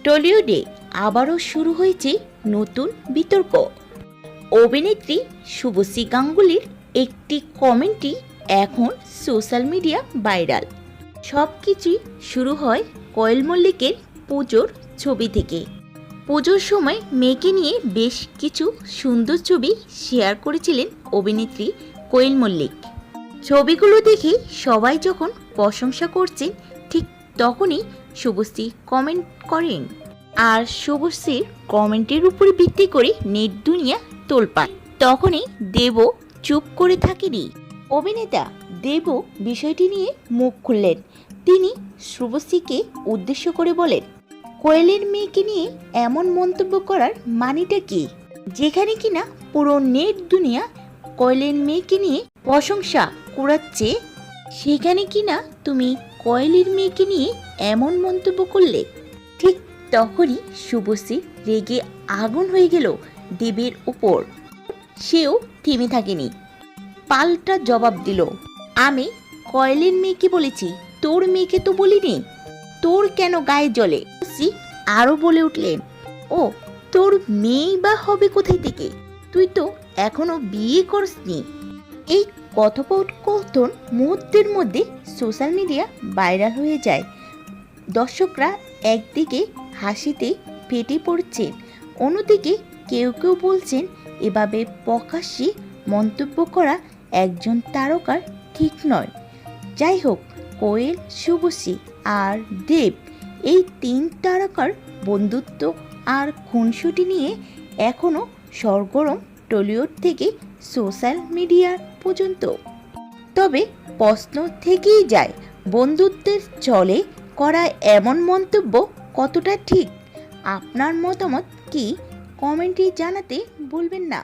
টলিউডে আবারও শুরু হয়েছে নতুন বিতর্ক। অভিনেত্রী শুভশ্রী গাঙ্গুলির একটি কমেন্টই এখন সোশ্যাল মিডিয়া ভাইরাল। সব কিছুই শুরু হয় কোয়েল মল্লিকের পুজোর ছবি থেকে। পুজোর সময় মেয়েকে নিয়ে বেশ কিছু সুন্দর ছবি শেয়ার করেছিলেন অভিনেত্রী কোয়েল মল্লিক। ছবিগুলো দেখে সবাই যখন প্রশংসা করছেন, ঠিক তখনই শুভশ্রী কমেন্ট করেন। আর শুভশ্রীর কমেন্টের উপরে ভিত্তি করে নেট দুনিয়া তোলপাড়। তখনই দেবও চুপ করে থাকেনি। অভিনেতা দেবও বিষয়টি নিয়ে মুখ খুললেন। তিনি শুভশ্রীকে উদ্দেশ্য করে বলেন, কোয়েলের মেয়েকে নিয়ে এমন মন্তব্য করার মানেটা কি? যেখানে কিনা পুরো নেট দুনিয়া কোয়েলের মেয়েকে নিয়ে প্রশংসা কুড়াচ্ছে, সেখানে কিনা তুমি কোয়েলের মেয়েকে নিয়ে এমন মন্তব্য করলে। ঠিক তখনই শুভশ্রী রেগে আগুন হয়ে গেল দেবের উপর। সেও থেমে থাকেনি, পাল্টা জবাব দিল, আমি কোয়েলের মেয়েকে বলেছি, তোর মেয়েকে তো বলিনি, তোর কেন গায়ে জ্বলে? আরও বলে উঠলেন, ও তোর মেয়েই বা হবে কোথায় থেকে? তুই তো এখনো বিয়ে করিসনি। এই কথোপকথন মুহূর্তের মধ্যে সোশ্যাল মিডিয়া ভাইরাল হয়ে যায়। দর্শকরা একদিকে হাসিতে ফেটে পড়ছেন, অন্যদিকে কেউ কেউ বলছেন এভাবে প্রকাশ্যে মন্তব্য করা একজন তারকার ঠিক নয়। যাই হোক, কোয়েল, শুভশ্রী আর দেব, এই তিন তারকার বন্ধুত্ব আর খুনসুটি নিয়ে এখনও সরগরম টলিউড থেকে সোশ্যাল মিডিয়া পর্যন্ত। তবে প্রশ্ন থেকেই যায়, বন্ধুত্বের চলে করা এমন মন্তব্য কতটা ঠিক? আপনার মতামত কি? কমেন্টে জানাতে ভুলবেন না।